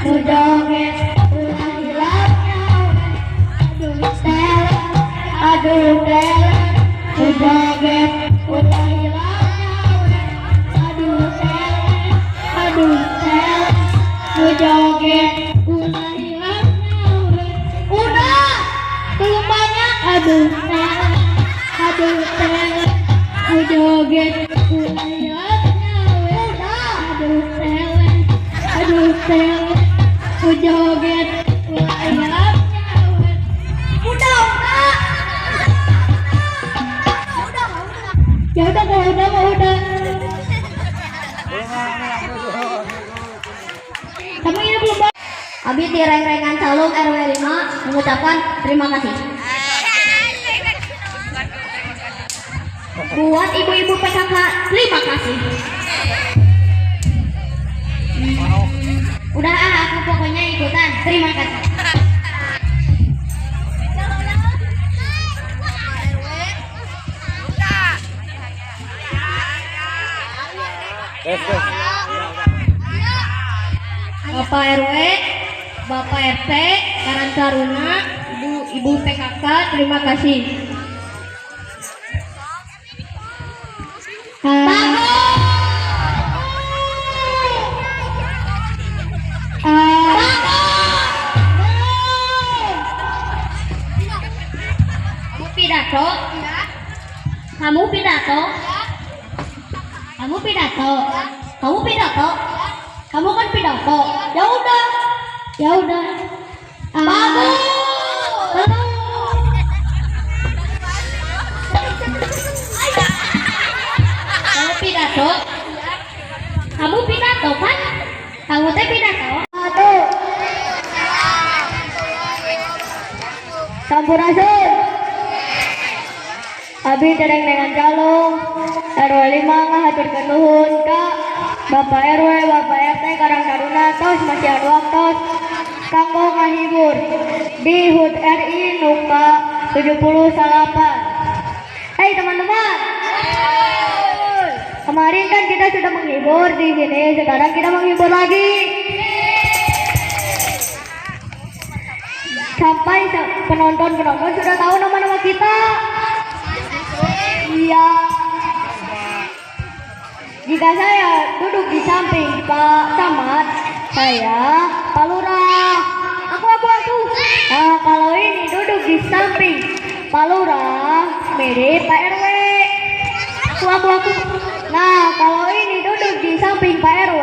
joget ulah hilangnya aduh teler joget ulah hilangnya aduh teler joget ulah hilangnya udah belum banyak aduh teler joget ulah hilangnya aduh teler joget ulah hilangnya udah ya udah mau udah kamu ini belum Abi di reng-rengan calung RW 5 mengucapkan terima kasih buat ibu-ibu PKK terima kasih udah aku pokoknya ikutan terima kasih Bapak RW, Bapak RT, Karang Taruna, Ibu PKK, terima kasih. Kamu kan pidato. Ya udah. Bagus. Kamu pidato kan? Kamu teh pidato. Sampurasun. Abi dereng dengan calung RW 5 ngahaturkeun nuhun ka Bapak RW, Bapak RT Karang Taruna tos masih anu waktos kanggo ngahibur di HUT RI Nuka 78. Hai teman-teman. Kemarin kan kita sudah menghibur di sini, sekarang kita menghibur lagi. Sampai penonton sudah tahu nama-nama kita. Iya. Jika saya duduk di samping Pak Camat, saya Pak Lurah. Aku. Nah, kalau ini duduk di samping Pak Lurah, mirip Pak RW. Aku. Nah, kalau ini duduk di samping Pak RW,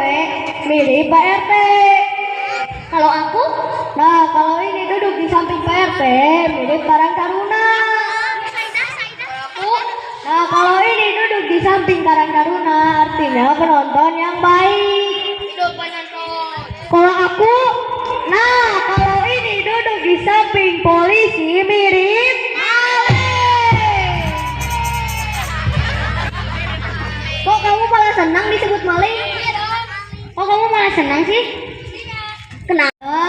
mirip Pak RT. Kalau aku? Nah, kalau ini duduk di samping Pak RT, mirip Karang Taruna. Nah, kalau ini duduk di samping Karang Taruna, artinya penonton yang baik. Kalau aku, nah kalau ini duduk di samping polisi, mirip maling. Kok kamu malah senang disebut maling? Kok kamu malah senang sih? Kenapa?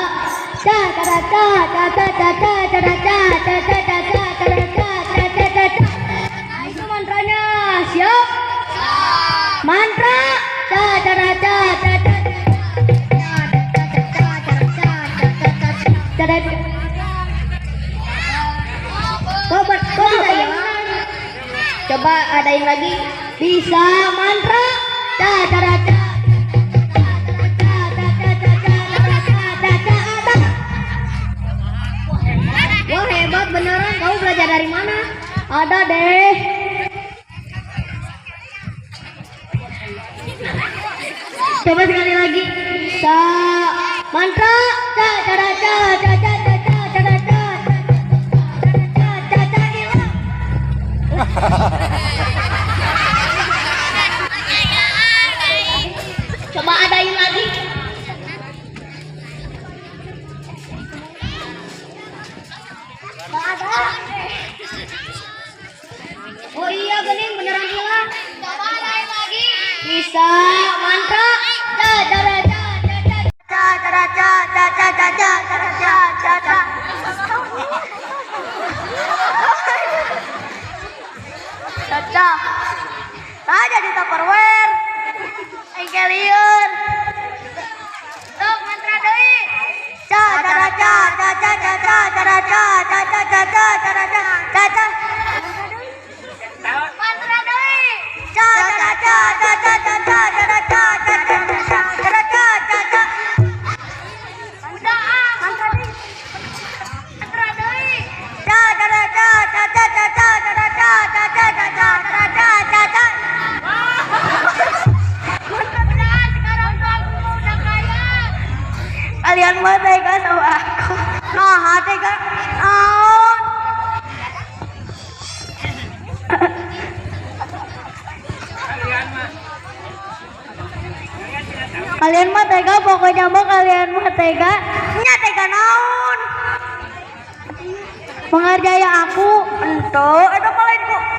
Itu mantranya. Siap? Mantra. Kok bisa ya? Coba adain lagi. Bisa mantra. Wah, hebat beneran. Kamu belajar dari mana? Ada deh. Coba sekali lagi. Mantra. Coba adain lagi. Oh iya, gening beneran hilang. Coba adain lagi. Bisa mantra. Caca. Jadi Tupperware. Engkelieur. Sok mantra deui. Kalian mau tega sama aku? Nah, tega. Oh. Kalian mah tega, pokoknya mah kalian mah tega. Nya tega naon? Menghargai aku. Ento, itu kalian kok